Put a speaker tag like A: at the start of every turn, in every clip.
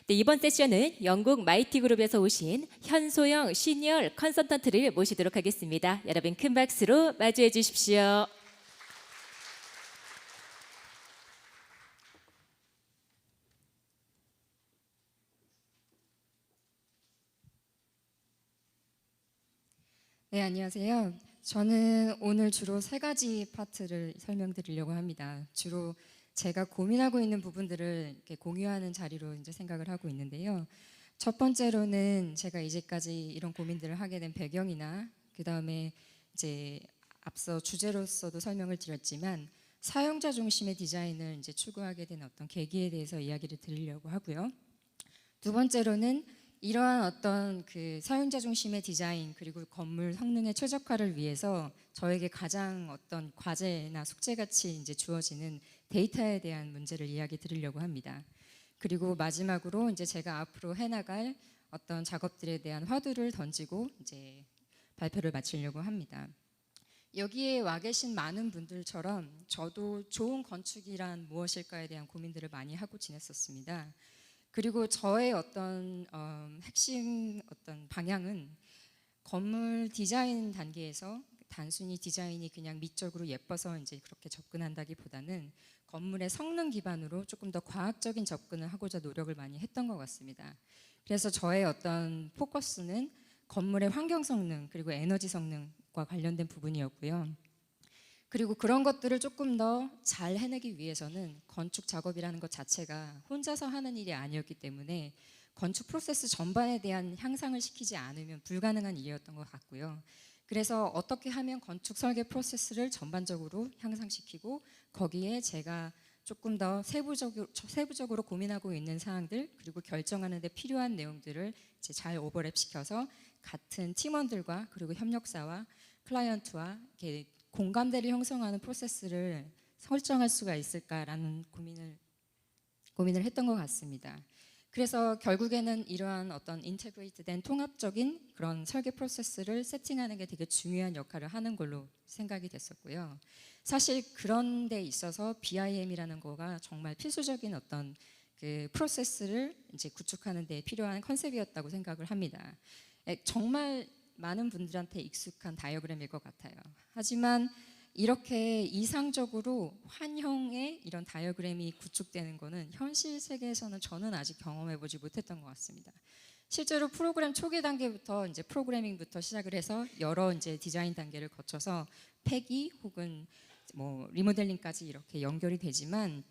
A: 네, 이번 세션은 영국 마이티 그룹에서 오신 현소영 시니어 컨설턴트를 모시도록 하겠습니다. 여러분 큰 박수로 맞이해 주십시오.
B: 네, 안녕하세요. 저는 오늘 주로 세 가지 파트를 설명드리려고 합니다. 주로 제가 고민하고 있는 부분들을 이렇게 공유하는 자리로 이제 생각을 하고 있는데요. 첫 번째로는 제가 이제까지 이런 고민들을 하게 된 배경이나 그 다음에 이제 앞서 주제로서도 설명을 드렸지만 사용자 중심의 디자인을 이제 추구하게 된 어떤 계기에 대해서 이야기를 드리려고 하고요. 두 번째로는 이러한 어떤 그 사용자 중심의 디자인 그리고 건물 성능의 최적화를 위해서 저에게 가장 어떤 과제나 숙제같이 이제 주어지는 데이터에 대한 문제를 이야기 드리려고 합니다. 그리고 마지막으로 이제 제가 앞으로 해나갈 어떤 작업들에 대한 화두를 던지고 이제 발표를 마치려고 합니다. 여기에 와 계신 많은 분들처럼 저도 좋은 건축이란 무엇일까에 대한 고민들을 많이 하고 지냈었습니다. 그리고 저의 어떤 핵심 어떤 방향은 건물 디자인 단계에서 단순히 디자인이 그냥 미적으로 예뻐서 이제 그렇게 접근한다기보다는 건물의 성능 기반으로 조금 더 과학적인 접근을 하고자 노력을 많이 했던 것 같습니다. 그래서 저의 어떤 포커스는 건물의 환경 성능 그리고 에너지 성능과 관련된 부분이었고요. 그리고 그런 것들을 조금 더 잘 해내기 위해서는 건축 작업이라는 것 자체가 혼자서 하는 일이 아니었기 때문에 건축 프로세스 전반에 대한 향상을 시키지 않으면 불가능한 일이었던 것 같고요. 그래서 어떻게 하면 건축 설계 프로세스를 전반적으로 향상시키고 거기에 제가 조금 더 세부적으로 고민하고 있는 사항들 그리고 결정하는 데 필요한 내용들을 이제 잘 오버랩시켜서 같은 팀원들과 그리고 협력사와 클라이언트와 이렇게 공감대를 형성하는 프로세스를 설정할 수가 있을까라는 고민을 했던 것 같습니다. 그래서 결국에는 이러한 어떤 인테그레이트된 통합적인 그런 설계 프로세스를 세팅하는 게 되게 중요한 역할을 하는 걸로 생각이 됐었고요. 사실 그런 데 있어서 BIM이라는 거가 정말 필수적인 어떤 그 프로세스를 이제 구축하는 데 필요한 컨셉이었다고 생각을 합니다. 정말 많은 분들한테 익숙한 다이어그램일 것 같아요. 하지만 이렇게 이상적으로 환형의 이런 다이어그램이 구축되는 거는 현실 세계에서는 저는 아직 경험해보지 못했던 것 같습니다. 실제로 프로그램 초기 단계부터 이제 프로그래밍부터 시작을 해서 여러 이제 디자인 단계를 거쳐서 폐기 혹은 뭐 리모델링까지 이렇게 연결이 되지만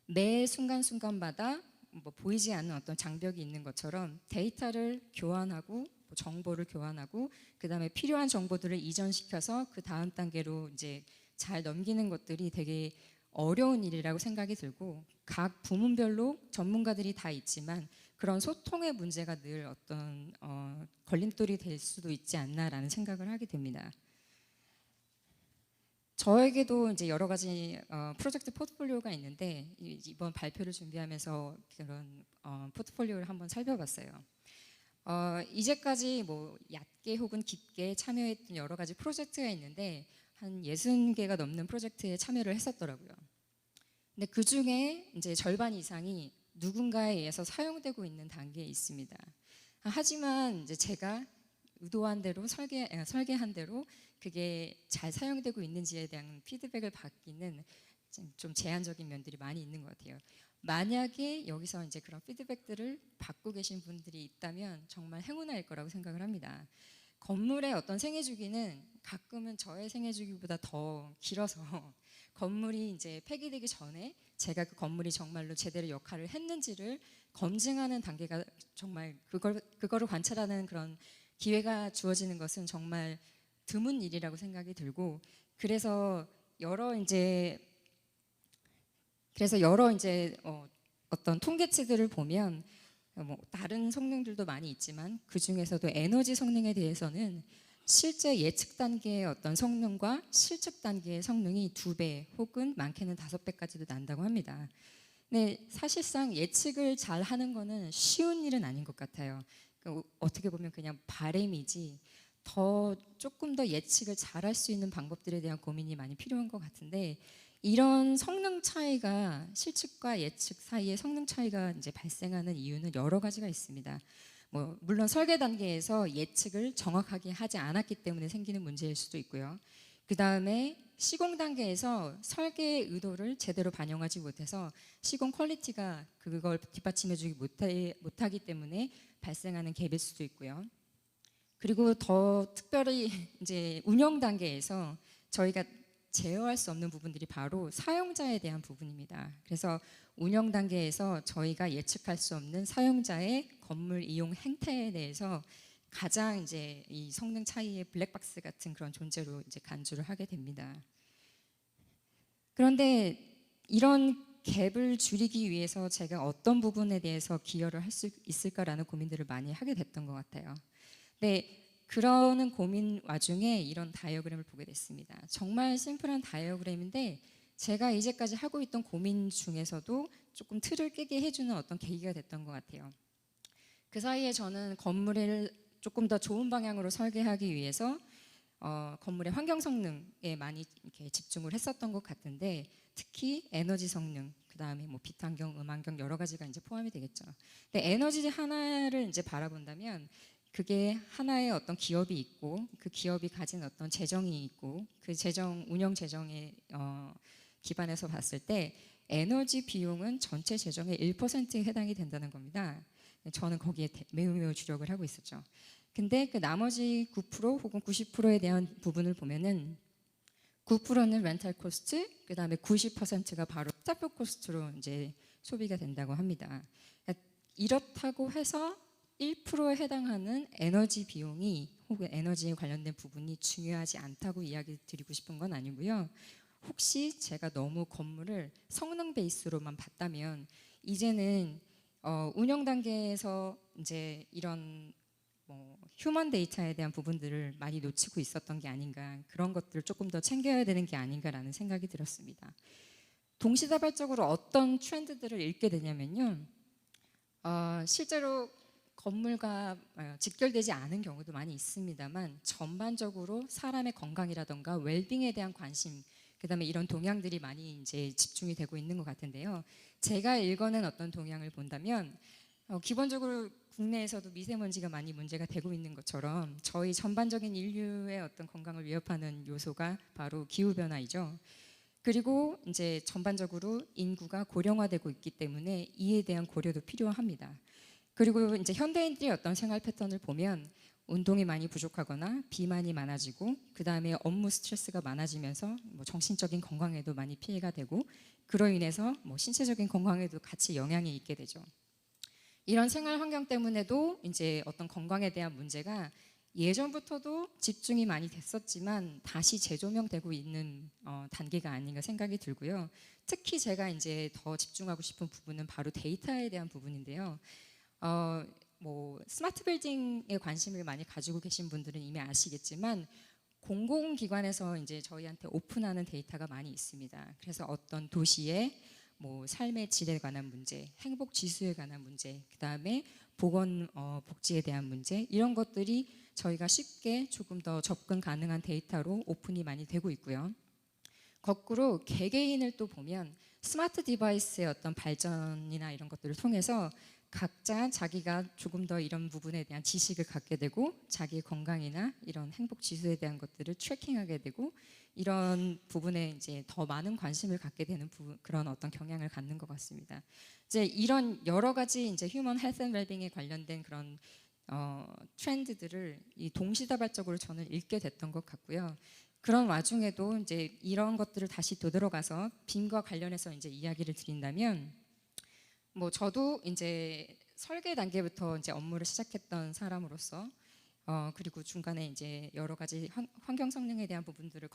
B: 매 순간순간마다 뭐 보이지 않는 어떤 장벽이 있는 것처럼 데이터를 교환하고 정보를 교환하고 그 다음에 필요한 정보들을 이전시켜서 그 다음 단계로 이제 잘 넘기는 것들이 되게 어려운 일이라고 생각이 들고 각 부문별로 전문가들이 다 있지만 그런 소통의 문제가 늘 어떤 걸림돌이 될 수도 있지 않나라는 생각을 하게 됩니다. 저에게도 이제 여러 가지 프로젝트 포트폴리오가 있는데 이번 발표를 준비하면서 그런 포트폴리오를 한번 살펴봤어요. 이제까지 뭐 얕게 혹은 깊게 참여했던 여러 가지 프로젝트가 있는데 한 60개가 넘는 프로젝트에 참여를 했었더라고요. 근데 그 중에 이제 절반 이상이 누군가에 의해서 사용되고 있는 단계에 있습니다. 하지만 이제 제가 의도한 대로 설계한 대로 그게 잘 사용되고 있는지에 대한 피드백을 받기는 좀 제한적인 면들이 많이 있는 것 같아요. 만약에 여기서 이제 그런 피드백들을 받고 계신 분들이 있다면 정말 행운일 거라고 생각을 합니다. 건물의 어떤 생애 주기는 가끔은 저의 생애 주기보다 더 길어서 건물이 이제 폐기되기 전에 제가 그 건물이 정말로 제대로 역할을 했는지를 검증하는 단계가 정말 그거를 관찰하는 그런 기회가 주어지는 것은 정말 드문 일이라고 생각이 들고 그래서 여러 이제 어떤 통계치들을 보면 뭐 다른 성능들도 많이 있지만 그 중에서도 에너지 성능에 대해서는 실제 예측 단계의 어떤 성능과 실측 단계의 성능이 2배 혹은 많게는 5배까지도 난다고 합니다. 근데 사실상 예측을 잘 하는 거는 쉬운 일은 아닌 것 같아요. 그러니까 어떻게 보면 그냥 바램이지 조금 더 예측을 잘 할 수 있는 방법들에 대한 고민이 많이 필요한 것 같은데 이런 성능 차이가 실측과 예측 사이에 성능 차이가 이제 발생하는 이유는 여러 가지가 있습니다. 뭐 물론 설계 단계에서 예측을 정확하게 하지 않았기 때문에 생기는 문제일 수도 있고요. 그 다음에 시공 단계에서 설계의 의도를 제대로 반영하지 못해서 시공 퀄리티가 그걸 뒷받침해주지 못하기 때문에 발생하는 갭일 수도 있고요. 그리고 더 특별히 이제 운영 단계에서 저희가 제어할 수 없는 부분들이 바로 사용자에 대한 부분입니다. 그래서 운영 단계에서 저희가 예측할 수 없는 사용자의 건물 이용 행태에 대해서 가장 이제 이 성능 차이의 블랙박스 같은 그런 존재로 이제 간주를 하게 됩니다. 그런데 이런 갭을 줄이기 위해서 제가 어떤 부분에 대해서 기여를 할 수 있을까라는 고민들을 많이 하게 됐던 것 같아요. 네, 그러는 고민 와중에 이런 다이어그램을 보게 됐습니다. 정말 심플한 다이어그램인데 제가 이제까지 하고 있던 고민 중에서도 조금 틀을 깨게 해주는 어떤 계기가 됐던 것 같아요. 그 사이에 저는 건물을 조금 더 좋은 방향으로 설계하기 위해서 건물의 환경 성능에 많이 이렇게 집중을 했었던 것 같은데 특히 에너지 성능, 그 다음에 뭐 빛 환경, 음 환경 여러 가지가 이제 포함이 되겠죠. 근데 에너지 하나를 이제 바라본다면 그게 하나의 어떤 기업이 있고 그 기업이 가진 어떤 재정이 있고 그 재정 운영 재정에 기반해서 봤을 때 에너지 비용은 전체 재정의 1%에 해당이 된다는 겁니다. 저는 거기에 매우 주력을 하고 있었죠. 근데 그 나머지 9% 혹은 90%에 대한 부분을 보면은 9%는 렌탈 코스트, 그 다음에 90%가 바로 스타프 코스트로 이제 소비가 된다고 합니다. 그러니까 이렇다고 해서 1%에 해당하는 에너지 비용이 혹은 에너지에 관련된 부분이 중요하지 않다고 이야기 드리고 싶은 건 아니고요. 혹시 제가 너무 건물을 성능 베이스로만 봤다면 이제는 운영 단계에서 이제 이런 뭐 휴먼 데이터에 대한 부분들을 많이 놓치고 있었던 게 아닌가, 그런 것들을 조금 더 챙겨야 되는 게 아닌가라는 생각이 들었습니다. 동시다발적으로 어떤 트렌드들을 읽게 되냐면요, 실제로 건물과 직결되지 않은 경우도 많이 있습니다만 전반적으로 사람의 건강이라던가 웰빙에 대한 관심, 그다음에 이런 동향들이 많이 이제 집중이 되고 있는 것 같은데요. 제가 읽어낸 어떤 동향을 본다면 기본적으로 국내에서도 미세먼지가 많이 문제가 되고 있는 것처럼 저희 전반적인 인류의 어떤 건강을 위협하는 요소가 바로 기후 변화이죠. 그리고 이제 전반적으로 인구가 고령화되고 있기 때문에 이에 대한 고려도 필요합니다. 그리고 이제 현대인들의 어떤 생활 패턴을 보면 운동이 많이 부족하거나 비만이 많아지고 그 다음에 업무 스트레스가 많아지면서 뭐 정신적인 건강에도 많이 피해가 되고 그로 인해서 뭐 신체적인 건강에도 같이 영향이 있게 되죠. 이런 생활 환경 때문에도 이제 어떤 건강에 대한 문제가 예전부터도 집중이 많이 됐었지만 다시 재조명되고 있는 단계가 아닌가 생각이 들고요. 특히 제가 이제 더 집중하고 싶은 부분은 바로 데이터에 대한 부분인데요. 뭐 스마트 빌딩에 관심을 많이 가지고 계신 분들은 이미 아시겠지만 공공기관에서 이제 저희한테 오픈하는 데이터가 많이 있습니다. 그래서 어떤 도시의 뭐 삶의 질에 관한 문제, 행복 지수에 관한 문제, 그 다음에 보건 복지에 대한 문제, 이런 것들이 저희가 쉽게 조금 더 접근 가능한 데이터로 오픈이 많이 되고 있고요. 거꾸로 개개인을 또 보면 스마트 디바이스의 어떤 발전이나 이런 것들을 통해서 각자 자기가 조금 더 이런 부분에 대한 지식을 갖게 되고 자기의 건강이나 이런 행복 지수에 대한 것들을 트래킹하게 되고 이런 부분에 이제 더 많은 관심을 갖게 되는 그런 어떤 경향을 갖는 것 같습니다. 이제 이런 여러 가지 이제 휴먼 헬스 앤 웰빙에 관련된 그런 트렌드들을 이 동시다발적으로 저는 읽게 됐던 것 같고요. 그런 와중에도 이제 이런 것들을 다시 되돌아가서 빔과 관련해서 이제 이야기를 드린다면, 뭐 저도 이제 설계 단계부터 이제 업무를 시작했던 사람으로서 그리고 중간에 이제 여러 가지 환경 성능에 대한 부분들을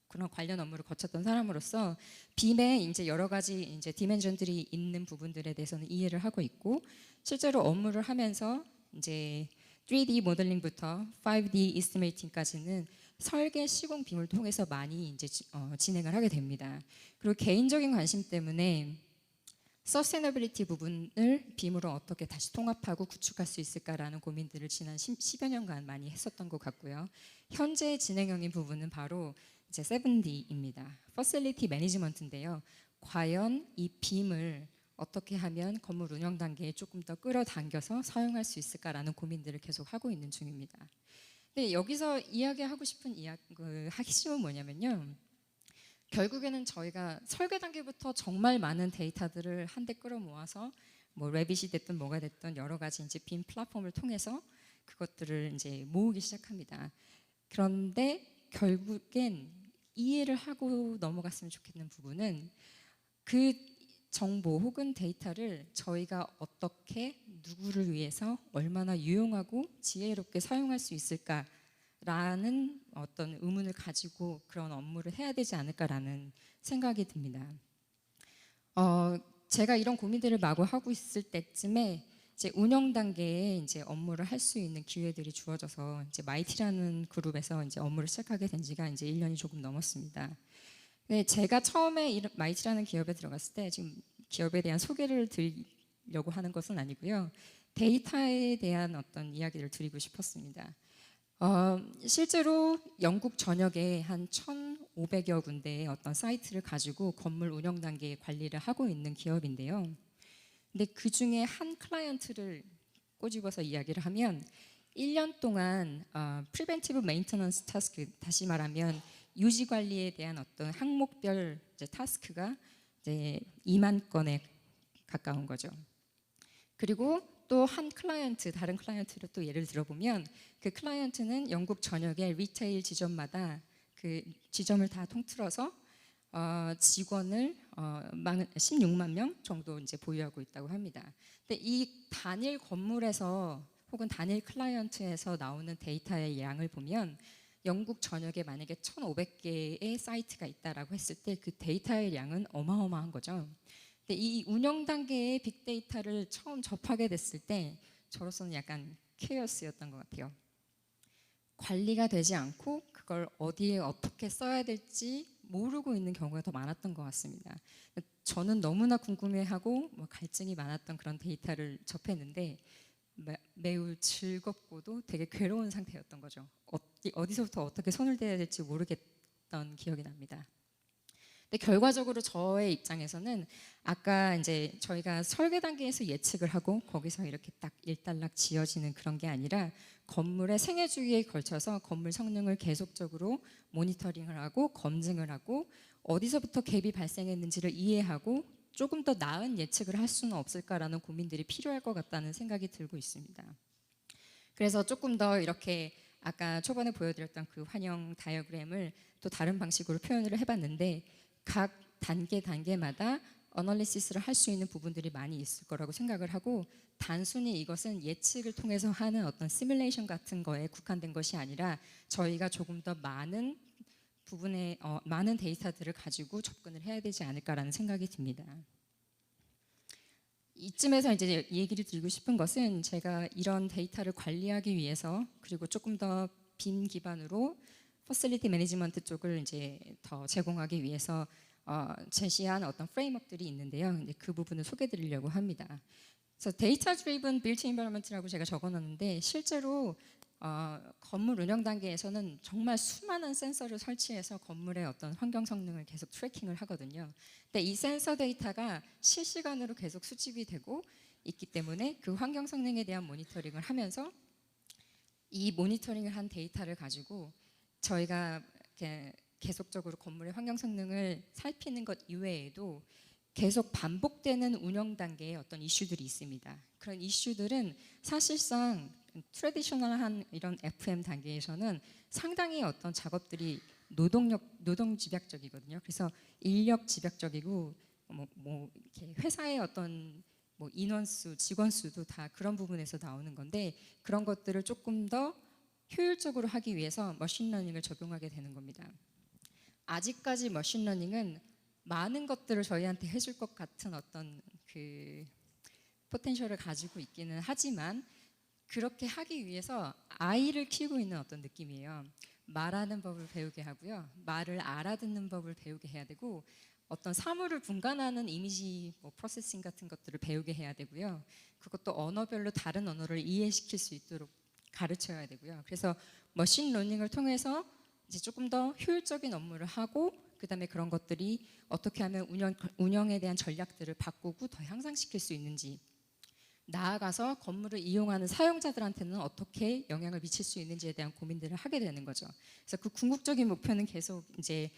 B: 그런 관련 업무를 거쳤던 사람으로서 빔에 이제 여러 가지 이제 디멘전들이 있는 부분들에 대해서는 이해를 하고 있고 실제로 업무를 하면서 이제 3D 모델링부터 5D 이스티메이팅까지는 설계 시공 빔을 통해서 많이 이제 진행을 하게 됩니다. 그리고 개인적인 관심 때문에 서스테너빌리티 부분을 빔으로 어떻게 다시 통합하고 구축할 수 있을까라는 고민들을 지난 10여 년간 많이 했었던 것 같고요. 현재 진행형인 부분은 바로 이제 7D입니다. Facility Management인데요. 과연 이 빔을 어떻게 하면 건물 운영 단계에 조금 더 끌어당겨서 사용할 수 있을까라는 고민들을 계속 하고 있는 중입니다. 근데 여기서 이야기하고 싶은 핵심은 뭐냐면요. 결국에는 저희가 설계 단계부터 정말 많은 데이터들을 한데 끌어모아서 뭐 레빗이 됐든 뭐가 됐든 여러 가지 이제 빔 플랫폼을 통해서 그것들을 이제 모으기 시작합니다. 그런데 결국엔 이해를 하고 넘어갔으면 좋겠는 부분은 그 정보 혹은 데이터를 저희가 어떻게 누구를 위해서 얼마나 유용하고 지혜롭게 사용할 수 있을까라는 어떤 의문을 가지고 그런 업무를 해야 되지 않을까라는 생각이 듭니다. 제가 이런 고민들을 마구 하고 있을 때쯤에 이제 운영 단계에 이제 업무를 할 수 있는 기회들이 주어져서 이제 마이티라는 그룹에서 이제 업무를 시작하게 된 지가 이제 1년이 조금 넘었습니다. 근데 제가 처음에 마이티라는 기업에 들어갔을 때 지금 기업에 대한 소개를 드리려고 하는 것은 아니고요. 데이터에 대한 어떤 이야기를 드리고 싶었습니다. 실제로 영국 전역에 한 1,500여 군데의 어떤 사이트를 가지고 건물 운영 단계의 관리를 하고 있는 기업인데요. 근데 그 중에 한 클라이언트를 꼬집어서 이야기를 하면 1년 동안 프리벤티브 메인터넌스 타스크, 다시 말하면 유지 관리에 대한 어떤 항목별 이제 타스크가 이제 2만 건에 가까운 거죠. 그리고 또 한 클라이언트, 다른 클라이언트를 또 예를 들어보면 그 클라이언트는 영국 전역의 리테일 지점마다 그 지점을 다 통틀어서 직원을 16만 명 정도 이제 보유하고 있다고 합니다. 근데 이 단일 건물에서 혹은 단일 클라이언트에서 나오는 데이터의 양을 보면 영국 전역에 만약에 1,500개의 사이트가 있다라고 했을 때 그 데이터의 양은 어마어마한 거죠. 근데 이 운영 단계의 빅데이터를 처음 접하게 됐을 때 저로서는 약간 케이오스였던 것 같아요. 관리가 되지 않고 그걸 어디에 어떻게 써야 될지 모르고 있는 경우가 더 많았던 것 같습니다. 저는 너무나 궁금해하고 갈증이 많았던 그런 데이터를 접했는데 매우 즐겁고도 되게 괴로운 상태였던 거죠. 어디서부터 어떻게 손을 대야 될지 모르겠던 기억이 납니다. 근데 결과적으로 저의 입장에서는 아까 이제 저희가 설계 단계에서 예측을 하고 거기서 이렇게 딱 일단락 지어지는 그런 게 아니라 건물의 생애 주기에 걸쳐서 건물 성능을 계속적으로 모니터링을 하고 검증을 하고 어디서부터 갭이 발생했는지를 이해하고 조금 더 나은 예측을 할 수는 없을까라는 고민들이 필요할 것 같다는 생각이 들고 있습니다. 그래서 조금 더 이렇게 아까 초반에 보여드렸던 그 환영 다이어그램을 또 다른 방식으로 표현을 해봤는데 각 단계마다 어널리시스를 할 수 있는 부분들이 많이 있을 거라고 생각을 하고 단순히 이것은 예측을 통해서 하는 어떤 시뮬레이션 같은 거에 국한된 것이 아니라 저희가 조금 더 많은 부분의 많은 데이터들을 가지고 접근을 해야 되지 않을까라는 생각이 듭니다. 이쯤에서 이제 얘기를 드리고 싶은 것은 제가 이런 데이터를 관리하기 위해서 그리고 조금 더 빔 기반으로 퍼실리티 매니지먼트 쪽을 이제 더 제공하기 위해서 제시한 어떤 프레임워크들이 있는데요. 이제 그 부분을 소개드리려고 합니다. 그래서 데이터 드리븐 빌트 인바이러먼트라고 제가 적어놨는데 실제로 건물 운영 단계에서는 정말 수많은 센서를 설치해서 건물의 어떤 환경 성능을 계속 트래킹을 하거든요. 근데 이 센서 데이터가 실시간으로 계속 수집이 되고 있기 때문에 그 환경 성능에 대한 모니터링을 하면서 이 모니터링을 한 데이터를 가지고 저희가 이렇게 계속적으로 건물의 환경 성능을 살피는 것 이외에도 계속 반복되는 운영 단계의 어떤 이슈들이 있습니다. 그런 이슈들은 사실상 트래디셔널한 이런 FM 단계에서는 상당히 어떤 작업들이 노동 집약적이거든요. 그래서 인력 집약적이고 이렇게 회사의 어떤 인원수, 직원 수도 다 그런 부분에서 나오는 건데 그런 것들을 조금 더 효율적으로 하기 위해서 머신러닝을 적용하게 되는 겁니다. 아직까지 머신러닝은 많은 것들을 저희한테 해줄 것 같은 어떤 그 포텐셜을 가지고 있기는 하지만 그렇게 하기 위해서 아이를 키우고 있는 어떤 느낌이에요. 말하는 법을 배우게 하고요. 말을 알아듣는 법을 배우게 해야 되고 어떤 사물을 분간하는 이미지 프로세싱 같은 것들을 배우게 해야 되고요. 그것도 언어별로 다른 언어를 이해시킬 수 있도록 가르쳐야 되고요. 그래서 머신 러닝을 통해서 이제 조금 더 효율적인 업무를 하고 그다음에 그런 것들이 어떻게 하면 운영에 대한 전략들을 바꾸고 더 향상시킬 수 있는지, 나아가서 건물을 이용하는 사용자들한테는 어떻게 영향을 미칠 수 있는지에 대한 고민들을 하게 되는 거죠. 그래서 그 궁극적인 목표는 계속 이제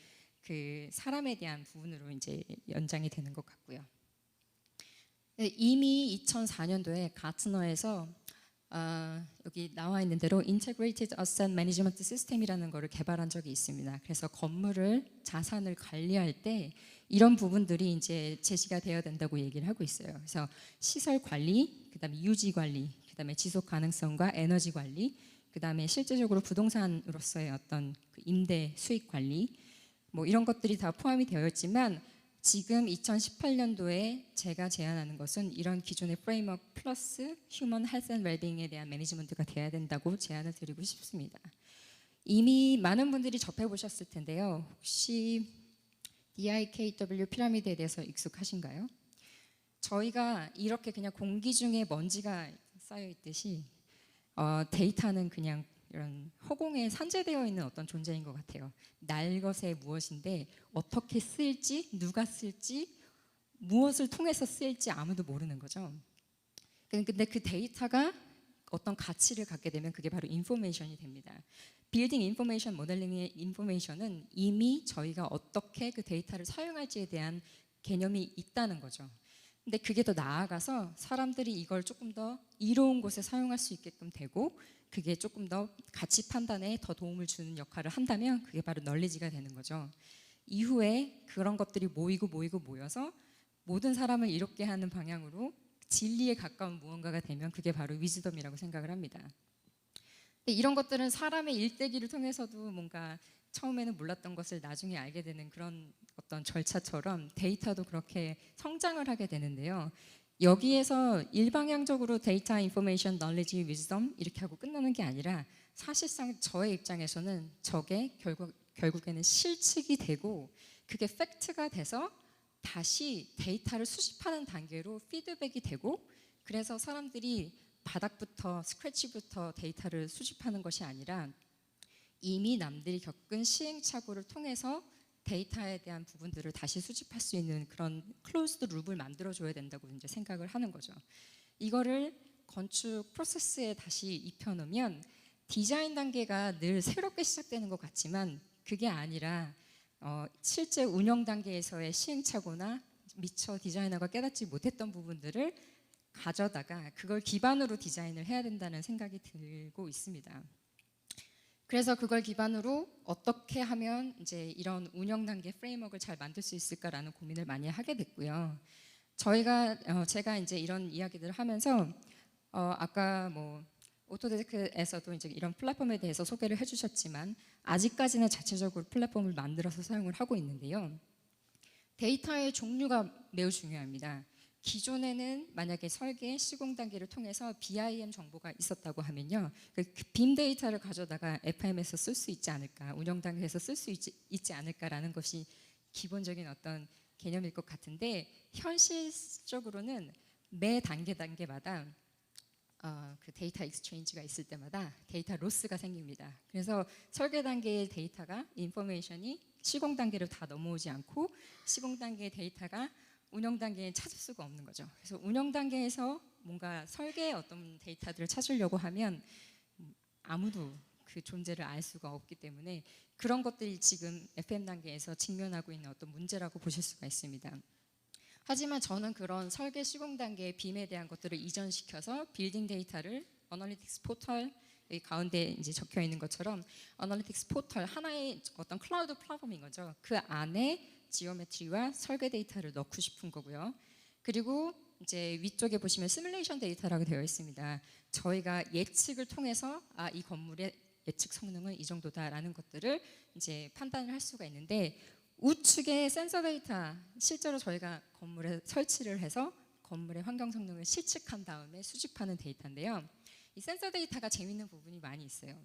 B: 그 사람에 대한 부분으로 이제 연장이 되는 것 같고요. 네, 이미 2004년도에 가트너에서 여기 나와 있는 대로 Integrated Asset Management System이라는 거를 개발한 적이 있습니다. 그래서 건물을 자산을 관리할 때 이런 부분들이 이제 제시가 되어야 된다고 얘기를 하고 있어요. 그래서 시설 관리, 그다음에 유지 관리, 그다음에 지속 가능성과 에너지 관리, 그다음에 실제적으로 부동산으로서의 어떤 그 임대 수익 관리, 뭐 이런 것들이 다 포함이 되어 있지만 지금 2018년도에 제가 제안하는 것은 이런 기존의 프레임워크 플러스 휴먼 헬스 앤 웰빙에 대한 매니지먼트가 돼야 된다고 제안을 드리고 싶습니다. 이미 많은 분들이 접해 보셨을 텐데요. 혹시 DIKW 피라미드에 대해서 익숙하신가요? 저희가 이렇게 그냥 공기 중에 먼지가 쌓여 있듯이 데이터는 그냥 이런 허공에 산재되어 있는 어떤 존재인 것 같아요. 날 것의 무엇인데 어떻게 쓸지, 누가 쓸지, 무엇을 통해서 쓸지 아무도 모르는 거죠. 근데 그 데이터가 어떤 가치를 갖게 되면 그게 바로 인포메이션이 됩니다. 빌딩 인포메이션 모델링의 인포메이션은 이미 저희가 어떻게 그 데이터를 사용할지에 대한 개념이 있다는 거죠. 근데 그게 더 나아가서 사람들이 이걸 조금 더 이로운 곳에 사용할 수 있게끔 되고 그게 조금 더 가치 판단에 더 도움을 주는 역할을 한다면 그게 바로 널리지가 되는 거죠. 이후에 그런 것들이 모여서 모든 사람을 이롭게 하는 방향으로 진리에 가까운 무언가가 되면 그게 바로 위즈덤이라고 생각을 합니다. 근데 이런 것들은 사람의 일대기를 통해서도 뭔가 처음에는 몰랐던 것을 나중에 알게 되는 그런 어떤 절차처럼 데이터도 그렇게 성장을 하게 되는데요. 여기에서 일방향적으로 데이터, 인포메이션, 널리지, 위즈덤 이렇게 하고 끝나는 게 아니라 사실상 저의 입장에서는 저게 결국에는 실측이 되고 그게 팩트가 돼서 다시 데이터를 수집하는 단계로 피드백이 되고 그래서 사람들이 바닥부터 스크래치부터 데이터를 수집하는 것이 아니라 이미 남들이 겪은 시행착오를 통해서 데이터에 대한 부분들을 다시 수집할 수 있는 그런 클로즈드 룹을 만들어줘야 된다고 이제 생각을 하는 거죠. 이거를 건축 프로세스에 다시 입혀놓으면 디자인 단계가 늘 새롭게 시작되는 것 같지만 그게 아니라 실제 운영 단계에서의 시행착오나 미처 디자이너가 깨닫지 못했던 부분들을 가져다가 그걸 기반으로 디자인을 해야 된다는 생각이 들고 있습니다. 그래서 그걸 기반으로 어떻게 하면 이제 이런 운영 단계 프레임워크를 잘 만들 수 있을까라는 고민을 많이 하게 됐고요. 제가 이제 이런 이야기들을 하면서 아까 뭐 오토데스크에서도 이제 이런 플랫폼에 대해서 소개를 해주셨지만 아직까지는 자체적으로 플랫폼을 만들어서 사용을 하고 있는데요. 데이터의 종류가 매우 중요합니다. 기존에는 만약에 설계, 시공 단계를 통해서 BIM 정보가 있었다고 하면요. 그 빔 데이터를 가져다가 FM에서 쓸 수 있지 않을까, 운영 단계에서 쓸 수 있지 않을까라는 것이 기본적인 어떤 개념일 것 같은데 현실적으로는 매 단계마다 그 데이터 익스체인지가 있을 때마다 데이터 로스가 생깁니다. 그래서 설계 단계의 데이터가 인포메이션이 시공 단계를 다 넘어오지 않고 시공 단계의 데이터가 운영 단계에 찾을 수가 없는 거죠. 그래서 운영 단계에서 뭔가 설계의 어떤 데이터들을 찾으려고 하면 아무도 그 존재를 알 수가 없기 때문에 그런 것들이 지금 FM 단계에서 직면하고 있는 어떤 문제라고 보실 수가 있습니다. 하지만 저는 그런 설계 시공 단계의 빔에 대한 것들을 이전시켜서 빌딩 데이터를 어널리틱스 포털 여기 가운데 이제 적혀 있는 것처럼 어널리틱스 포털 하나의 어떤 클라우드 플랫폼인 거죠. 그 안에 지오메트리와 설계 데이터를 넣고 싶은 거고요. 그리고 이제 위쪽에 보시면 시뮬레이션 데이터라고 되어 있습니다. 저희가 예측을 통해서 이 건물의 예측 성능은 이 정도다라는 것들을 이제 판단을 할 수가 있는데 우측에 센서 데이터 실제로 저희가 건물에 설치를 해서 건물의 환경 성능을 실측한 다음에 수집하는 데이터인데요. 이 센서 데이터가 재미있는 부분이 많이 있어요.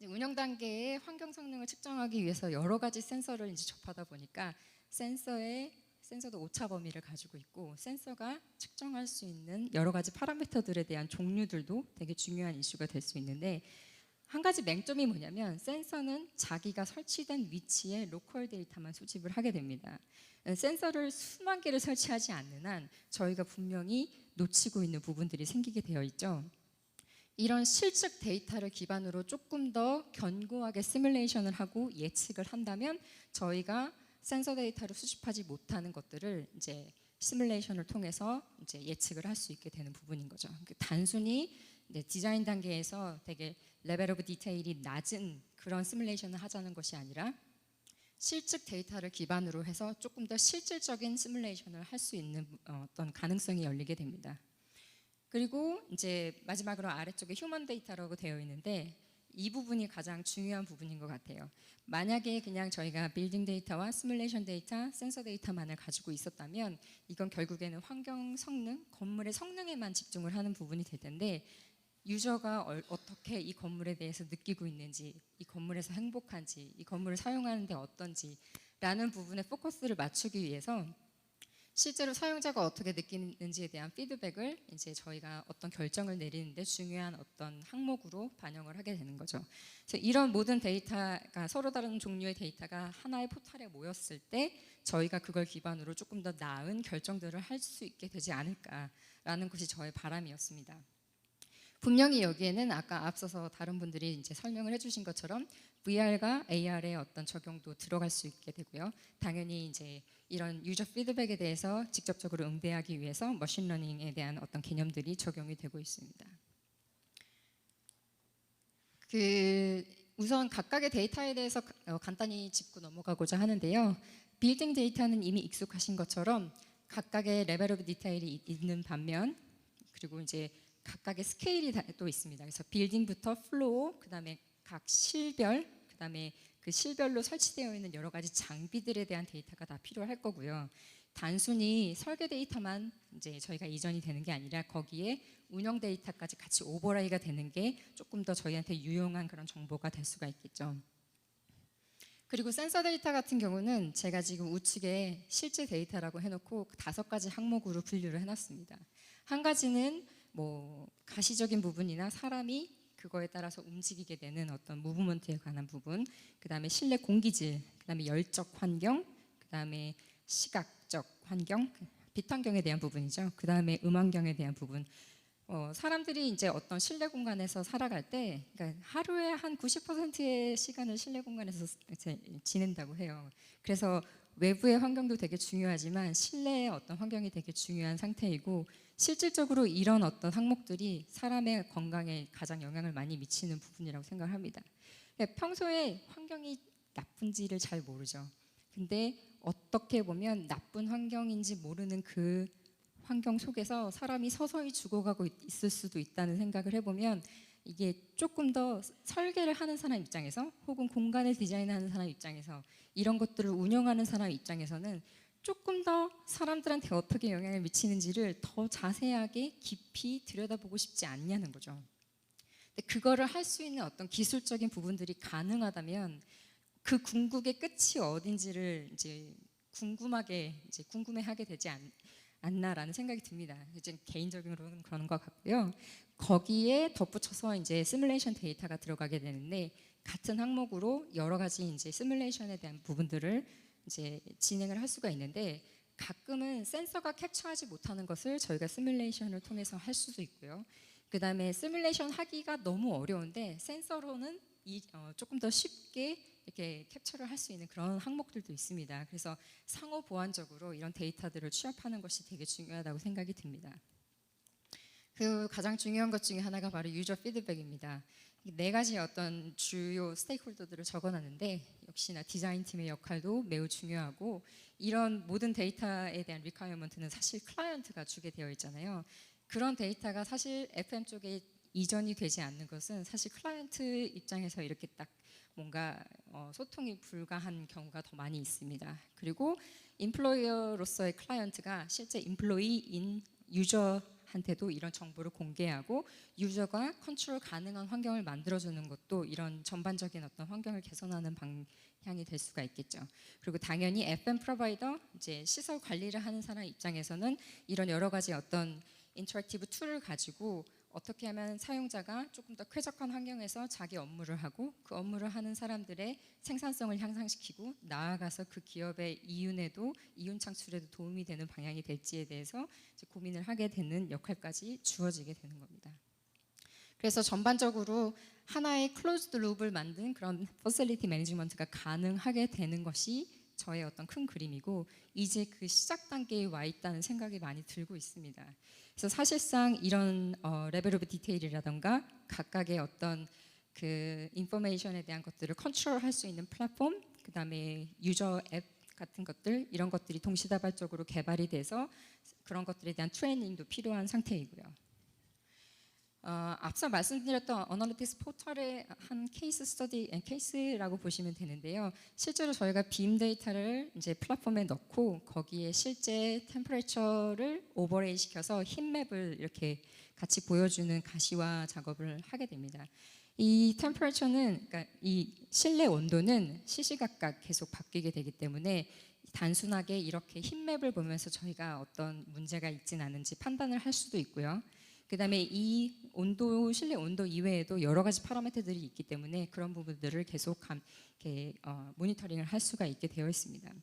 B: 운영 단계의 환경 성능을 측정하기 위해서 여러 가지 센서를 이제 접하다 보니까 센서도 오차 범위를 가지고 있고 센서가 측정할 수 있는 여러 가지 파라미터들에 대한 종류들도 되게 중요한 이슈가 될 수 있는데 한 가지 맹점이 뭐냐면 센서는 자기가 설치된 위치에 로컬 데이터만 수집을 하게 됩니다. 센서를 수만 개를 설치하지 않는 한 저희가 분명히 놓치고 있는 부분들이 생기게 되어 있죠. 이런 실측 데이터를 기반으로 조금 더 견고하게 시뮬레이션을 하고 예측을 한다면 저희가 센서 데이터를 수집하지 못하는 것들을 이제 시뮬레이션을 통해서 이제 예측을 할 수 있게 되는 부분인 거죠. 단순히 디자인 단계에서 되게 레벨 오브 디테일이 낮은 그런 시뮬레이션을 하자는 것이 아니라 실측 데이터를 기반으로 해서 조금 더 실질적인 시뮬레이션을 할 수 있는 어떤 가능성이 열리게 됩니다. 그리고 이제 마지막으로 아래쪽에 휴먼 데이터라고 되어 있는데 이 부분이 가장 중요한 부분인 것 같아요. 만약에 그냥 저희가 빌딩 데이터와 시뮬레이션 데이터, 센서 데이터만을 가지고 있었다면 이건 결국에는 환경 성능, 건물의 성능에만 집중을 하는 부분이 될 텐데 유저가 어떻게 이 건물에 대해서 느끼고 있는지, 이 건물에서 행복한지, 이 건물을 사용하는데 어떤지 라는 부분에 포커스를 맞추기 위해서 실제로 사용자가 어떻게 느끼는지에 대한 피드백을 이제 저희가 어떤 결정을 내리는데 중요한 어떤 항목으로 반영을 하게 되는 거죠. 그래서 이런 모든 데이터가 서로 다른 종류의 데이터가 하나의 포탈에 모였을 때 저희가 그걸 기반으로 조금 더 나은 결정들을 할 수 있게 되지 않을까라는 것이 저의 바람이었습니다. 분명히 여기에는 아까 앞서서 다른 분들이 이제 설명을 해주신 것처럼 VR과 AR의 어떤 적용도 들어갈 수 있게 되고요. 당연히 이제 이런 유저 피드백에 대해서 직접적으로 응대하기 위해서 머신러닝에 대한 어떤 개념들이 적용이 되고 있습니다. 우선 각각의 데이터에 대해서 간단히 짚고 넘어가고자 하는데요. 빌딩 데이터는 이미 익숙하신 것처럼 각각의 레벨 오브 디테일이 있는 반면 그리고 이제 각각의 스케일이 또 있습니다. 그래서 빌딩부터 플로어, 그다음에 각 실별, 그다음에 그 실별로 설치되어 있는 여러 가지 장비들에 대한 데이터가 다 필요할 거고요. 단순히 설계 데이터만 이제 저희가 이전이 되는 게 아니라 거기에 운영 데이터까지 같이 오버라이가 되는 게 조금 더 저희한테 유용한 그런 정보가 될 수가 있겠죠. 그리고 센서 데이터 같은 경우는 제가 지금 우측에 실제 데이터라고 해놓고 5가지 항목으로 분류를 해놨습니다. 한 가지는 뭐 가시적인 부분이나 사람이 그거에 따라서 움직이게 되는 어떤 무브먼트에 관한 부분, 그 다음에 실내 공기질, 그 다음에 열적 환경, 그 다음에 시각적 환경, 빛 환경에 대한 부분이죠. 그 다음에 환경에 대한 부분. 사람들이 이제 어떤 실내 공간에서 살아갈 때, 그러니까 하루에 한 90%의 시간을 실내 공간에서 지낸다고 해요. 그래서 외부의 환경도 되게 중요하지만 실내의 어떤 환경이 되게 중요한 상태이고 실질적으로 이런 어떤 항목들이 사람의 건강에 가장 영향을 많이 미치는 부분이라고 생각을 합니다. 평소에 환경이 나쁜지를 잘 모르죠. 근데 어떻게 보면 나쁜 환경인지 모르는 그 환경 속에서 사람이 서서히 죽어가고 있을 수도 있다는 생각을 해보면 이게 조금 더 설계를 하는 사람 입장에서 혹은 공간을 디자인하는 사람 입장에서 이런 것들을 운영하는 사람 입장에서는 조금 더 사람들한테 어떻게 영향을 미치는지를 더 자세하게 깊이 들여다보고 싶지 않냐는 거죠. 근데 그거를 할 수 있는 어떤 기술적인 부분들이 가능하다면 그 궁극의 끝이 어딘지를 이제 궁금해하게 되지 않나라는 생각이 듭니다. 이제 개인적으로는 그런 것 같고요. 거기에 덧붙여서 이제 시뮬레이션 데이터가 들어가게 되는데 같은 항목으로 여러 가지 이제 시뮬레이션에 대한 부분들을 이제 진행을 할 수가 있는데 가끔은 센서가 캡처하지 못하는 것을 저희가 시뮬레이션을 통해서 할 수도 있고요. 그 다음에 시뮬레이션 하기가 너무 어려운데 센서로는 조금 더 쉽게 이렇게 캡처를 할 수 있는 그런 항목들도 있습니다. 그래서 상호 보완적으로 이런 데이터들을 취합하는 것이 되게 중요하다고 생각이 듭니다. 그 가장 중요한 것 중에 하나가 바로 유저 피드백입니다. 4가지 어떤 주요 스테이크홀더들을 적어놨는데 역시나 디자인팀의 역할도 매우 중요하고 이런 모든 데이터에 대한 리퀘어먼트는 사실 클라이언트가 주게 되어 있잖아요. 그런 데이터가 사실 FM 쪽에 이전이 되지 않는 것은 사실 클라이언트 입장에서 이렇게 딱 뭔가 소통이 불가한 경우가 더 많이 있습니다. 그리고 인플로이어로서의 클라이언트가 실제 인플로이인 유저한테도 이런 정보를 공개하고 유저가 컨트롤 가능한 환경을 만들어주는 것도 이런 전반적인 어떤 환경을 개선하는 방향이 될 수가 있겠죠. 그리고 당연히 FM 프로바이더, 이제 시설 관리를 하는 사람 입장에서는 이런 여러 가지 어떤 인터랙티브 툴을 가지고 어떻게 하면 사용자가 조금 더 쾌적한 환경에서 자기 업무를 하고 그 업무를 하는 사람들의 생산성을 향상시키고 나아가서 그 기업의 이윤 창출에도 도움이 되는 방향이 될지에 대해서 이제 고민을 하게 되는 역할까지 주어지게 되는 겁니다. 그래서 전반적으로 하나의 클로즈드 룹을 만든 그런 퍼실리티 매니지먼트가 가능하게 되는 것이 저의 어떤 큰 그림이고 이제 그 시작 단계에 와 있다는 생각이 많이 들고 있습니다. 그래서 사실상 이런 레벨 오브 디테일이라던가 각각의 어떤 그 인포메이션에 대한 것들을 컨트롤할 수 있는 플랫폼, 그다음에 유저 앱 같은 것들 이런 것들이 동시다발적으로 개발이 돼서 그런 것들에 대한 트레이닝도 필요한 상태이고요. 앞서 말씀드렸던 어널리틱스 포털의 한 케이스라고 보시면 되는데요. 실제로 저희가 빔 데이터를 이제 플랫폼에 넣고 거기에 실제 템퍼레처를 오버레이 시켜서 힙맵을 이렇게 같이 보여주는 가시화 작업을 하게 됩니다. 이 템퍼레처는 그러니까 이 실내 온도는 시시각각 계속 바뀌게 되기 때문에 단순하게 이렇게 힙맵을 보면서 저희가 어떤 문제가 있진 않은지 판단을 할 수도 있고요. 그다음에 이 온도, 실내 온도 이외에도 여러 가지 파라미터들이 있기 때문에 그런 부분들을 계속 이렇게 모니터링을 할 수가 있게 되어 있습니다.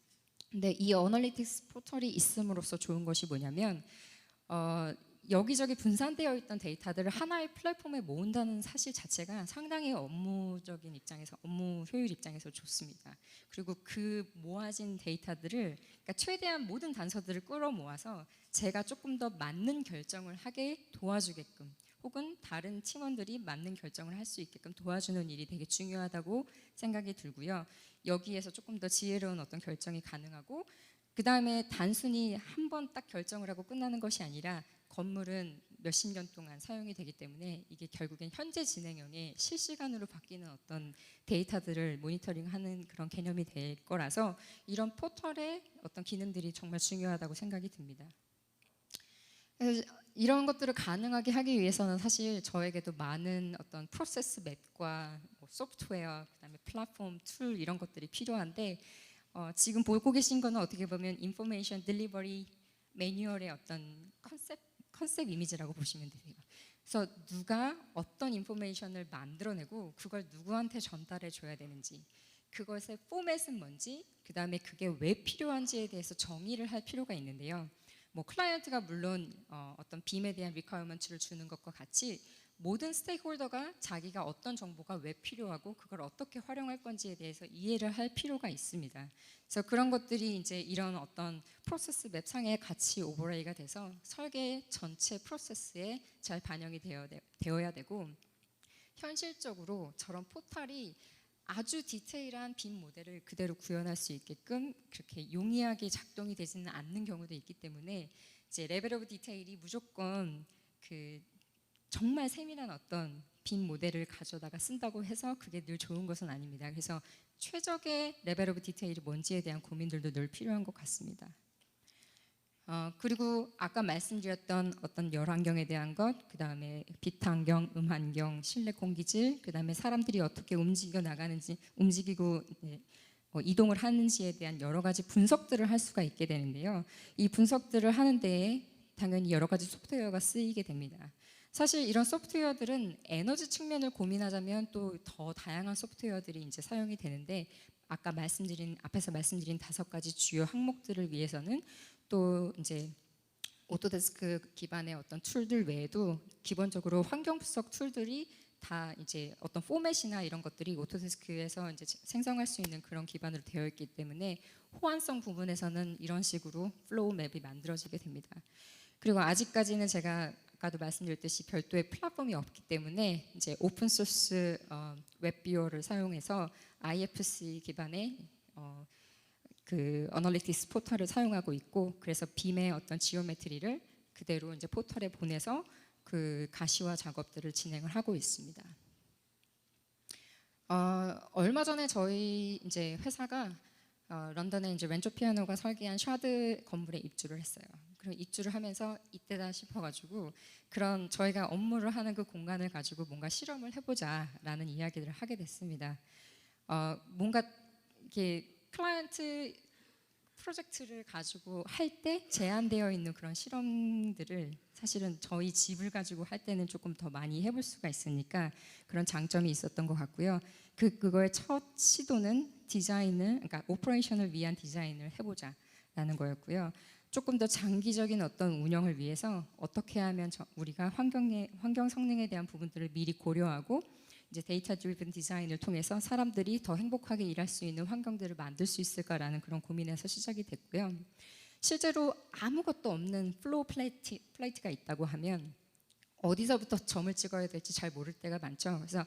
B: 근데 이 어널리틱스 포털이 있음으로써 좋은 것이 뭐냐면 여기저기 분산되어 있던 데이터들을 하나의 플랫폼에 모은다는 사실 자체가 상당히 업무적인 입장에서 업무 효율 입장에서 좋습니다. 그리고 그 모아진 데이터들을 그러니까 최대한 모든 단서들을 끌어모아서 제가 조금 더 맞는 결정을 하게 도와주게끔 혹은 다른 팀원들이 맞는 결정을 할 수 있게끔 도와주는 일이 되게 중요하다고 생각이 들고요. 여기에서 조금 더 지혜로운 어떤 결정이 가능하고 그 다음에 단순히 한 번 딱 결정을 하고 끝나는 것이 아니라 건물은 몇십 년 동안 사용이 되기 때문에 이게 결국엔 현재 진행형에 실시간으로 바뀌는 어떤 데이터들을 모니터링하는 그런 개념이 될 거라서 이런 포털의 어떤 기능들이 정말 중요하다고 생각이 듭니다. 그래서 이런 것들을 가능하게 하기 위해서는 사실 저에게도 많은 어떤 프로세스 맵과 뭐 소프트웨어, 그다음에 플랫폼, 툴 이런 것들이 필요한데 지금 보고 계신 거는 어떻게 보면 인포메이션 딜리버리 매뉴얼의 어떤 컨셉 이미지라고 보시면 되세요. 그래서 누가 어떤 인포메이션을 만들어내고 그걸 누구한테 전달해 줘야 되는지 그것의 포맷은 뭔지 그다음에 그게 왜 필요한지에 대해서 정의를 할 필요가 있는데요. 뭐 클라이언트가 물론 어떤 빔에 대한 리퀘어먼트를 주는 것과 같이 모든 스테이크홀더가 자기가 어떤 정보가 왜 필요하고 그걸 어떻게 활용할 건지에 대해서 이해를 할 필요가 있습니다. 그래서 그런 것들이 이제 이런 어떤 프로세스 맵 상에 같이 오버레이가 돼서 설계 전체 프로세스에 잘 반영이 되어야 되고 현실적으로 저런 포털이 아주 디테일한 빔 모델을 그대로 구현할 수 있게끔 그렇게 용이하게 작동이 되지는 않는 경우도 있기 때문에 이제 레벨 오브 디테일이 무조건 그 정말 세밀한 어떤 빔 모델을 가져다가 쓴다고 해서 그게 늘 좋은 것은 아닙니다. 그래서 최적의 레벨 오브 디테일이 뭔지에 대한 고민들도 늘 필요한 것 같습니다. 그리고 아까 말씀드렸던 어떤 열 환경에 대한 것, 그 다음에 빛 환경, 음 환경, 실내 공기질, 그 다음에 사람들이 어떻게 움직이고 이동을 하는지에 대한 여러 가지 분석들을 할 수가 있게 되는데요. 이 분석들을 하는 데에 당연히 여러 가지 소프트웨어가 쓰이게 됩니다. 사실 이런 소프트웨어들은 에너지 측면을 고민하자면 또 더 다양한 소프트웨어들이 이제 사용이 되는데 앞에서 말씀드린 5가지 주요 항목들을 위해서는 또 이제 오토데스크 기반의 어떤 툴들 외에도 기본적으로 환경 분석 툴들이 다 이제 어떤 포맷이나 이런 것들이 오토데스크에서 이제 생성할 수 있는 그런 기반으로 되어 있기 때문에 호환성 부분에서는 이런 식으로 플로우 맵이 만들어지게 됩니다. 그리고 아직까지는 제가 아까도 말씀드렸듯이 별도의 플랫폼이 없기 때문에 이제 오픈 소스 웹 뷰어를 사용해서 IFC 기반의 그 어널리틱스 포털을 사용하고 있고 그래서 빔의 어떤 지오메트리를 그대로 이제 포털에 보내서 그 가시화 작업들을 진행을 하고 있습니다. 얼마 전에 저희 이제 회사가 런던에 이제 렌조 피아노가 설계한 샤드 건물에 입주를 했어요. 그리고 입주를 하면서 이때다 싶어가지고 그런 저희가 업무를 하는 그 공간을 가지고 뭔가 실험을 해보자라는 이야기를 하게 됐습니다. 뭔가 이렇게 클라이언트 프로젝트를 가지고 할 때 제한되어 있는 그런 실험들을 사실은 저희 집을 가지고 할 때는 조금 더 많이 해볼 수가 있으니까 그런 장점이 있었던 것 같고요. 그거의 첫 시도는 디자인을, 그러니까 오퍼레이션을 위한 디자인을 해보자라는 거였고요. 조금 더 장기적인 어떤 운영을 위해서 어떻게 하면 우리가 환경 성능에 대한 부분들을 미리 고려하고 이제 데이터 드리븐 디자인을 통해서 사람들이 더 행복하게 일할 수 있는 환경들을 만들 수 있을까라는 그런 고민에서 시작이 됐고요. 실제로 아무것도 없는 플로우 플레이트가 있다고 하면 어디서부터 점을 찍어야 될지 잘 모를 때가 많죠. 그래서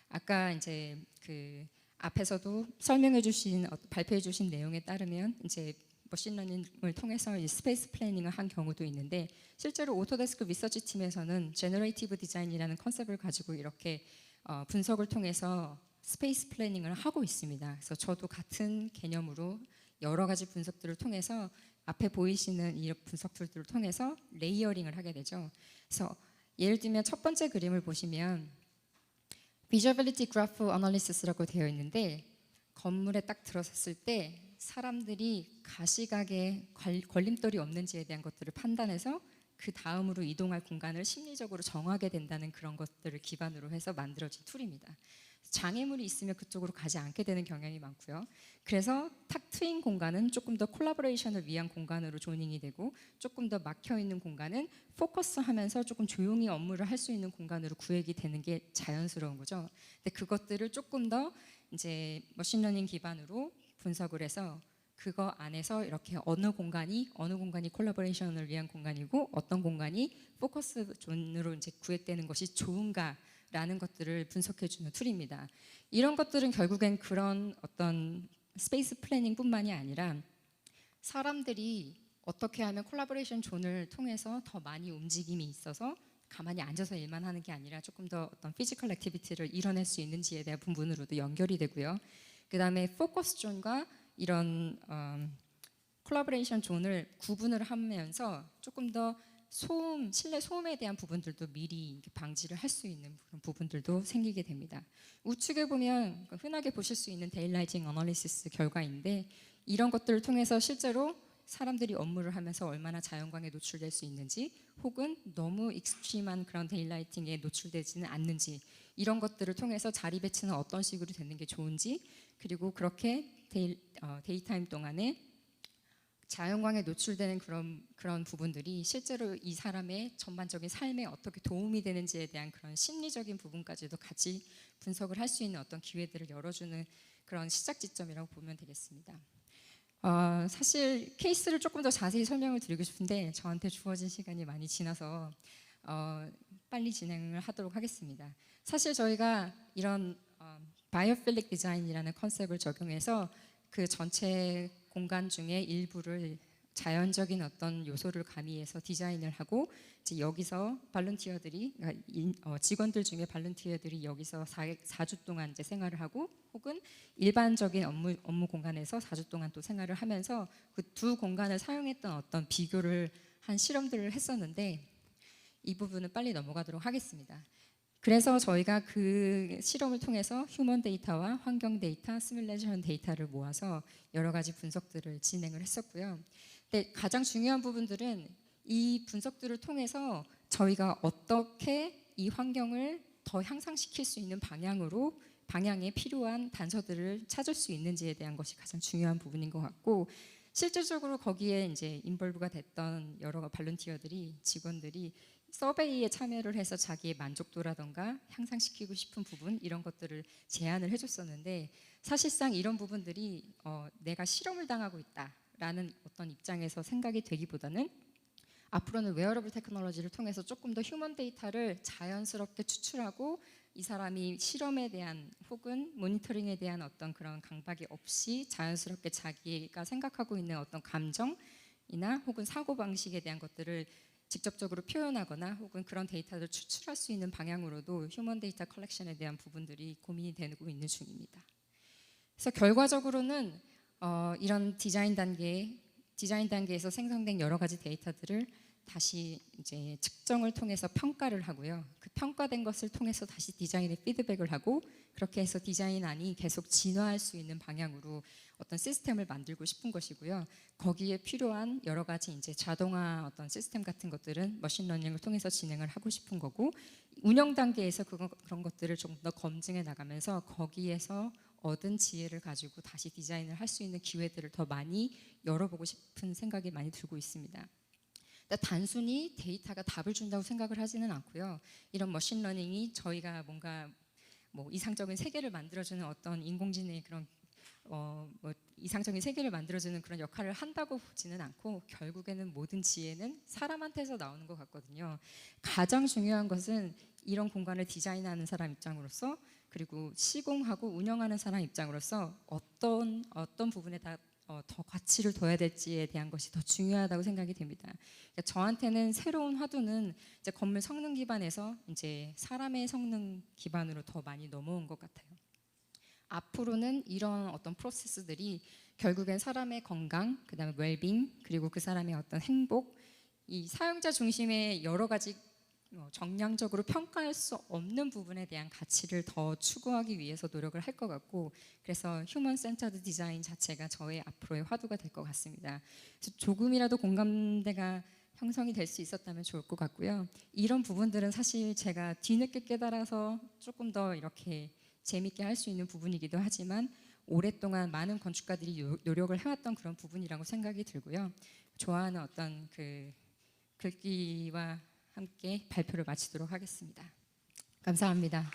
B: 아까 이제 그 앞에서도 설명해 주신 발표해 주신 내용에 따르면 이제 머신러닝을 통해서 스페이스 플래닝을 한 경우도 있는데 실제로 오토데스크 리서치 팀에서는 제너레이티브 디자인이라는 컨셉을 가지고 이렇게 분석을 통해서 스페이스 플래닝을 하고 있습니다. 그래서 저도 같은 개념으로 여러 가지 분석들을 통해서 앞에 보이시는 이 분석 툴들을 통해서 레이어링을 하게 되죠. 그래서 예를 들면 첫 번째 그림을 보시면 Visibility Graph Analysis라고 되어 있는데 건물에 딱 들어섰을 때 사람들이 가시각에 걸림돌이 없는지에 대한 것들을 판단해서 그 다음으로 이동할 공간을 심리적으로 정하게 된다는 그런 것들을 기반으로 해서 만들어진 툴입니다. 장애물이 있으면 그쪽으로 가지 않게 되는 경향이 많고요. 그래서 탁 트인 공간은 조금 더 콜라보레이션을 위한 공간으로 조닝이 되고 조금 더 막혀 있는 공간은 포커스하면서 조금 조용히 업무를 할 수 있는 공간으로 구획이 되는 게 자연스러운 거죠. 근데 그것들을 조금 더 이제 머신러닝 기반으로 분석을 해서 그거 안에서 이렇게 어느 공간이 콜라보레이션을 위한 공간이고 어떤 공간이 포커스 존으로 이제 구획되는 것이 좋은가라는 것들을 분석해주는 툴입니다. 이런 것들은 결국엔 그런 어떤 스페이스 플래닝뿐만이 아니라 사람들이 어떻게 하면 콜라보레이션 존을 통해서 더 많이 움직임이 있어서 가만히 앉아서 일만 하는 게 아니라 조금 더 어떤 피지컬 액티비티를 이뤄낼 수 있는지에 대한 부분으로도 연결이 되고요. 그 다음에 포커스 존과 이런 콜라보레이션 존을 구분을 하면서 조금 더 실내 소음에 대한 부분들도 미리 방지를 할 수 있는 그런 부분들도 생기게 됩니다. 우측에 보면 흔하게 보실 수 있는 데일라이팅 어널리시스 결과인데 이런 것들을 통해서 실제로 사람들이 업무를 하면서 얼마나 자연광에 노출될 수 있는지 혹은 너무 익스트림한 그런 데일라이팅에 노출되지는 않는지 이런 것들을 통해서 자리 배치는 어떤 식으로 되는 게 좋은지 그리고 그렇게 데이타임 동안에 자연광에 노출되는 그런 부분들이 실제로 이 사람의 전반적인 삶에 어떻게 도움이 되는지에 대한 그런 심리적인 부분까지도 같이 분석을 할 수 있는 어떤 기회들을 열어주는 그런 시작 지점이라고 보면 되겠습니다. 사실 케이스를 조금 더 자세히 설명을 드리고 싶은데 저한테 주어진 시간이 많이 지나서 빨리 진행을 하도록 하겠습니다. 사실 저희가 이런 바이오필릭 디자인이라는 컨셉을 적용해서 그 전체 공간 중에 일부를 자연적인 어떤 요소를 가미해서 디자인을 하고 이제 여기서 발런티어들이 직원들 중에 발런티어들이 여기서 4주 동안 이제 생활을 하고 혹은 일반적인 업무 공간에서 4주 동안 또 생활을 하면서 그 두 공간을 사용했던 어떤 비교를 한 실험들을 했었는데 이 부분은 빨리 넘어가도록 하겠습니다. 그래서 저희가 그 실험을 통해서 휴먼 데이터와 환경 데이터, 시뮬레이션 데이터를 모아서 여러 가지 분석들을 진행을 했었고요. 근데 가장 중요한 부분들은 이 분석들을 통해서 저희가 어떻게 이 환경을 더 향상시킬 수 있는 방향에 필요한 단서들을 찾을 수 있는지에 대한 것이 가장 중요한 부분인 것 같고 실질적으로 거기에 이제 인볼브가 됐던 여러 발런티어들이 직원들이 서베이에 참여를 해서 자기의 만족도라던가 향상시키고 싶은 부분 이런 것들을 제안을 해줬었는데 사실상 이런 부분들이 내가 실험을 당하고 있다라는 어떤 입장에서 생각이 되기보다는 앞으로는 웨어러블 테크놀로지를 통해서 조금 더 휴먼 데이터를 자연스럽게 추출하고 이 사람이 실험에 대한 혹은 모니터링에 대한 어떤 그런 강박이 없이 자연스럽게 자기가 생각하고 있는 어떤 감정이나 혹은 사고방식에 대한 것들을 직접적으로 표현하거나 혹은 그런 데이터를 추출할 수 있는 방향으로도 휴먼 데이터 컬렉션에 대한 부분들이 고민이 되고 있는 중입니다. 그래서 결과적으로는 이런 디자인 단계에서 생성된 여러 가지 데이터들을 다시 이제 측정을 통해서 평가를 하고요. 그 평가된 것을 통해서 다시 디자인에 피드백을 하고 그렇게 해서 디자인안이 계속 진화할 수 있는 방향으로 어떤 시스템을 만들고 싶은 것이고요. 거기에 필요한 여러 가지 이제 자동화 어떤 시스템 같은 것들은 머신러닝을 통해서 진행을 하고 싶은 거고 운영 단계에서 그런 것들을 좀 더 검증해 나가면서 거기에서 얻은 지혜를 가지고 다시 디자인을 할 수 있는 기회들을 더 많이 열어보고 싶은 생각이 많이 들고 있습니다. 단순히 데이터가 답을 준다고 생각을 하지는 않고요. 이런 머신러닝이 저희가 뭔가 뭐 이상적인 세계를 만들어주는 어떤 인공지능의 그런 뭐 이상적인 세계를 만들어주는 그런 역할을 한다고 보지는 않고 결국에는 모든 지혜는 사람한테서 나오는 것 같거든요. 가장 중요한 것은 이런 공간을 디자인하는 사람 입장으로서 그리고 시공하고 운영하는 사람 입장으로서 어떤 부분에 더 가치를 둬야 될지에 대한 것이 더 중요하다고 생각이 됩니다. 그러니까 저한테는 새로운 화두는 이제 건물 성능 기반에서 이제 사람의 성능 기반으로 더 많이 넘어온 것 같아요. 앞으로는 이런 어떤 프로세스들이 결국엔 사람의 건강, 그다음에 웰빙, 그리고 그 사람의 어떤 행복, 이 사용자 중심의 여러 가지 정량적으로 평가할 수 없는 부분에 대한 가치를 더 추구하기 위해서 노력을 할 것 같고 그래서 휴먼 센터드 디자인 자체가 저의 앞으로의 화두가 될 것 같습니다. 그래서 조금이라도 공감대가 형성이 될 수 있었다면 좋을 것 같고요. 이런 부분들은 사실 제가 뒤늦게 깨달아서 조금 더 이렇게 재밌게 할 수 있는 부분이기도 하지만 오랫동안 많은 건축가들이 노력을 해왔던 그런 부분이라고 생각이 들고요. 좋아하는 어떤 그 글귀와 함께 발표를 마치도록 하겠습니다. 감사합니다.